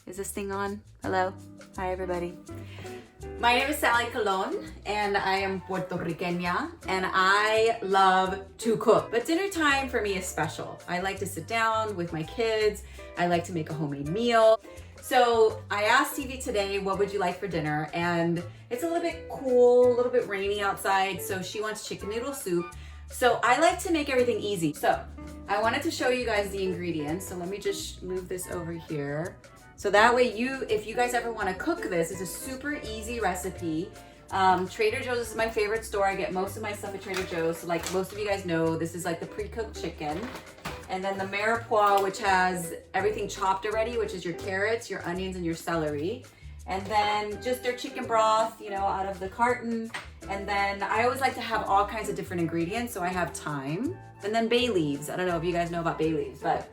Is this thing on? Hello? Hi, everybody. My name is Sally Colon, and I am Puerto Riqueña, and I love to cook. But dinner time for me is special. I like to sit down with my kids. I like to make a homemade meal. So I asked Stevie today, what would you like for dinner? And it's a little bit cool, a little bit rainy outside, so she wants chicken noodle soup. So I like to make everything easy. So I wanted to show you guys the ingredients. So let me just move this over here. So that way if you guys ever want to cook this, it's a super easy recipe. Trader Joe's is my favorite store. I get most of my stuff at Trader Joe's. So like most of you guys know, this is like the pre-cooked chicken. And then the mirepoix, which has everything chopped already, which is your carrots, your onions, and your celery. And then just their chicken broth, you know, out of the carton. And then I always like to have all kinds of different ingredients. So I have thyme and then bay leaves. I don't know if you guys know about bay leaves, but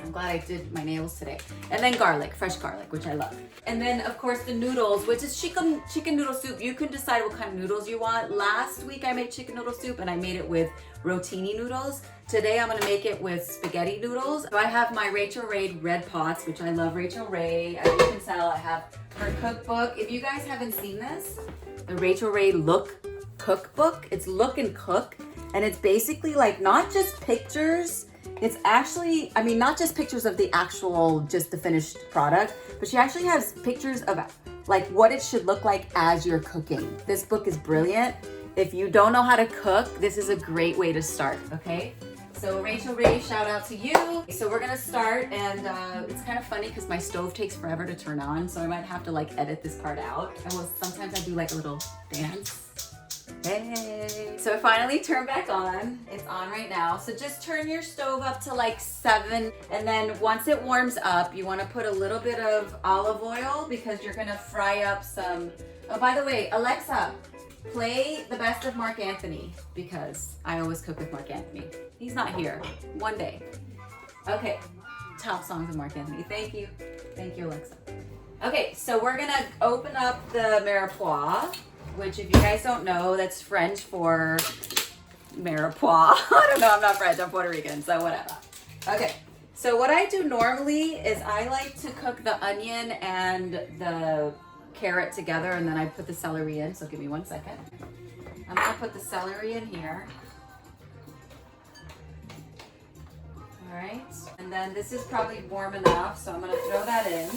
I'm glad I did my nails today. And then garlic, fresh garlic, which I love. And then of course the noodles, which is chicken noodle soup. You can decide what kind of noodles you want. Last week I made chicken noodle soup and I made it with rotini noodles. Today I'm gonna make it with spaghetti noodles. So I have my Rachael Ray red pots, which I love Rachael Ray. As you can tell, I have her cookbook. If you guys haven't seen this, the Rachael Ray Look cookbook, it's Look and Cook. And it's basically like not just pictures, it's actually, I mean, not just pictures of the actual, just the finished product, but she actually has pictures of like what it should look like as you're cooking. This book is brilliant. If you don't know how to cook, this is a great way to start, okay? So Rachael Ray, shout out to you. So we're gonna start, and it's kind of funny because my stove takes forever to turn on, so I might have to like edit this part out. And sometimes I do like a little dance. Hey. So I finally turned back on. It's on right now. So just turn your stove up to like 7, and then once it warms up, you wanna put a little bit of olive oil because you're gonna fry up some, oh, by the way, Alexa, play the best of Mark Anthony because I always cook with Mark Anthony. He's not here. One day. Okay, top songs of Mark Anthony. Thank you. Thank you, Alexa. Okay, so we're gonna open up the mirepoix, which if you guys don't know, that's French for mirepoix. I don't know, I'm not French, I'm Puerto Rican, so whatever. Okay, so what I do normally is I like to cook the onion and the carrot together, and then I put the celery in, so give me 1 second. I'm gonna put the celery in here. All right, and then this is probably warm enough, so I'm gonna throw that in.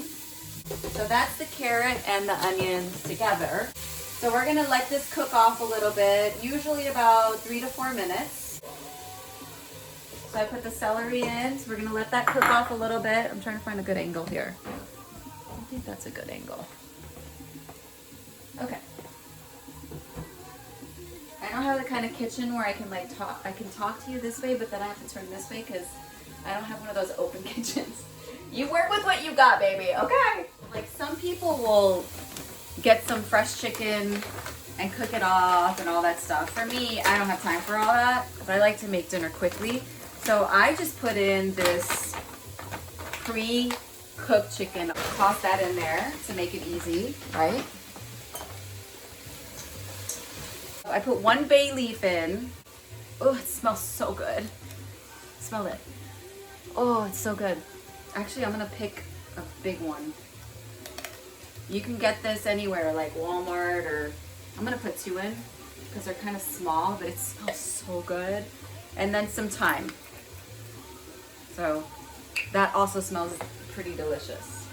So that's the carrot and the onions together. So we're gonna let this cook off a little bit, usually about 3 to 4 minutes. So I put the celery in, so we're gonna let that cook off a little bit. I'm trying to find a good angle here. I think that's a good angle. Okay. I don't have the kind of kitchen where I can like I can talk to you this way, but then I have to turn this way because I don't have one of those open kitchens. You work with what you got, baby, okay? Like some people will get some fresh chicken and cook it off and all that stuff. For me, I don't have time for all that, but I like to make dinner quickly. So I just put in this pre-cooked chicken. Toss that in there to make it easy, right? I put 1 bay leaf in. Oh, it smells so good. Smell it. Oh, it's so good. Actually, I'm gonna pick a big one. You can get this anywhere, like Walmart, or I'm gonna put 2 in because they're kind of small, but it smells so good. And then some thyme. So that also smells pretty delicious.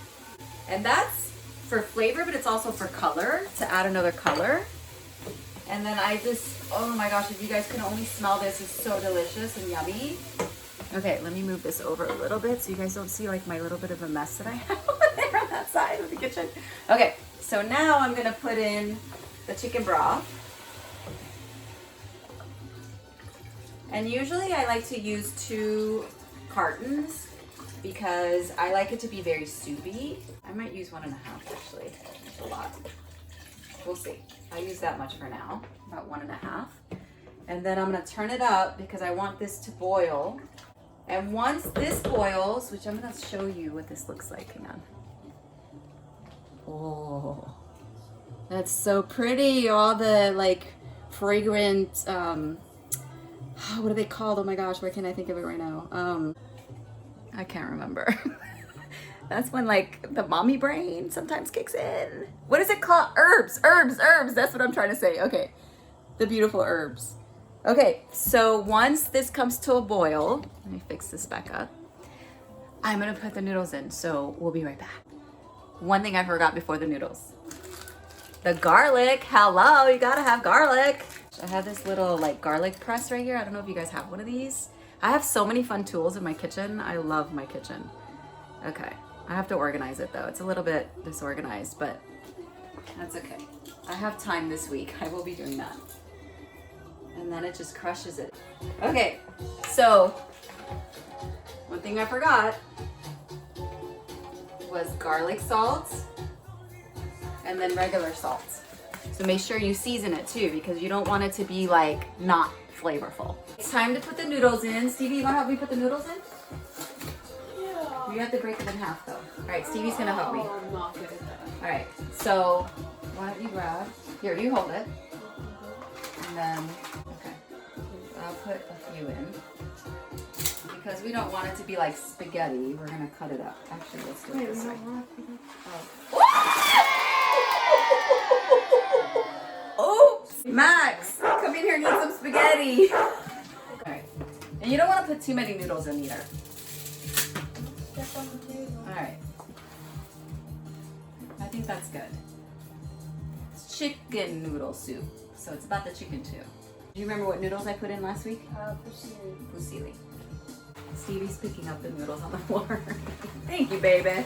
And that's for flavor, but it's also for color, to add another color. And then I just, oh my gosh, if you guys can only smell this, it's so delicious and yummy. Okay, let me move this over a little bit so you guys don't see like my little bit of a mess that I have over there on that side of the kitchen. Okay, so now I'm gonna put in the chicken broth. And usually I like to use 2 cartons because I like it to be very soupy. I might use 1.5 actually, that's a lot. We'll see. I'll use that much for now, about 1.5. And then I'm gonna turn it up because I want this to boil. And once this boils, which I'm gonna show you what this looks like, hang on. Oh, that's so pretty. All the like fragrant, what are they called? Oh my gosh, why can't I think of it right now? I can't remember. That's when like the mommy brain sometimes kicks in. What is it called? Herbs, herbs, herbs. That's what I'm trying to say. Okay, the beautiful herbs. Okay, so once this comes to a boil, let me fix this back up. I'm gonna put the noodles in, so we'll be right back. One thing I forgot before the noodles. The garlic, hello, you gotta have garlic. I have this little like garlic press right here. I don't know if you guys have one of these. I have so many fun tools in my kitchen. I love my kitchen. Okay, I have to organize it though. It's a little bit disorganized, but that's okay. I have time this week. I will be doing that. And then it just crushes it. Okay, so one thing I forgot was garlic salt and then regular salt. So make sure you season it too, because you don't want it to be like not flavorful. It's time to put the noodles in. Stevie, you wanna help me put the noodles in? Yeah. You have to break it in half though. All right, Stevie's gonna help me. I'm not good at that. All right, so why don't you grab, here, you hold it. And then, okay, I'll put a few in. Because we don't want it to be like spaghetti, we're gonna cut it up. Actually, let's do it this way. Oops! Max, come in here and get some spaghetti. Alright. And you don't want to put too many noodles in either. Alright. I think that's good. It's chicken noodle soup. So it's about the chicken too. Do you remember what noodles I put in last week? Fusilli. Fusilli. Stevie's picking up the noodles on the floor. Thank you, baby.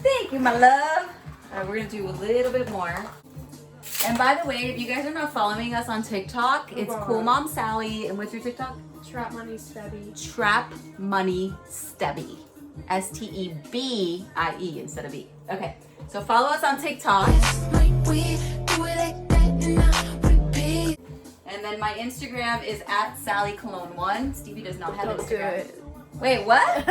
Thank you, my love. Alright, we're gonna do a little bit more. And by the way, if you guys are not following us on TikTok, it's Cool Mom Sally. And what's your TikTok? Trap Money Stebby. Trap Money Stebby. S-T-E-B-I-E instead of B. Okay, so follow us on TikTok. And then my Instagram is @SallyCologne1. Stevie does not have Instagram. Do it. Wait, what?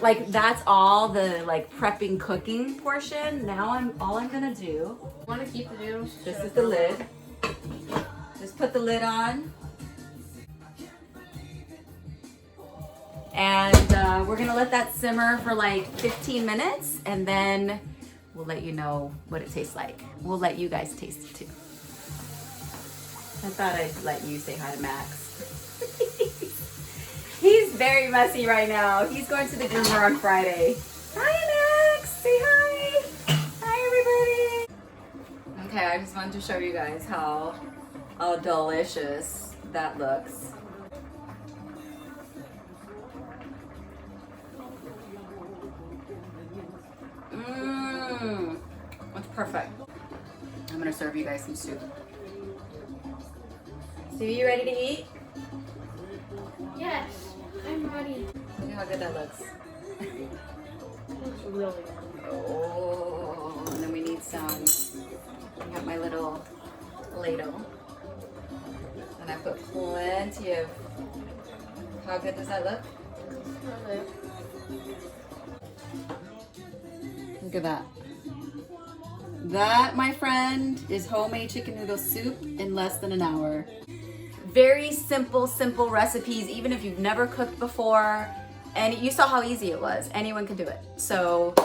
Like that's all the like prepping cooking portion. Now all I'm gonna do. Want to keep the noodles? This is the lid. Just put the lid on. And we're gonna let that simmer for like 15 minutes and then we'll let you know what it tastes like. We'll let you guys taste it too. I thought I'd let you say hi to Max. He's very messy right now. He's going to the groomer on Friday. Hi, Max. Say hi. Hi, everybody. Okay, I just wanted to show you guys how delicious that looks. Mmm. That's perfect. I'm going to serve you guys some soup. So, you ready to eat? Yes, I'm ready. Look at how good that looks. Looks really good. Oh, and then we need some. I got my little ladle. And I put plenty of. How good does that look? Really? Look at that. That, my friend, is homemade chicken noodle soup in less than an hour. Very simple recipes, even if you've never cooked before. And you saw how easy it was. Anyone can do it. So,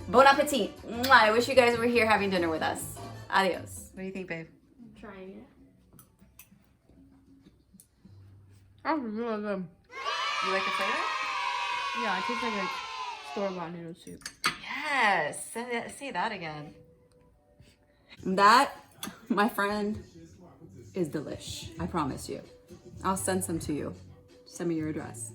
bon appetit. Mwah. I wish you guys were here having dinner with us. Adios. What do you think, babe? I'm trying it. That was really good. You like the flavor? Yeah, it tastes like a store-bought noodle soup. Yes. Say that again. That, my friend, is delish. I promise you. I'll send some to you. Send me your address.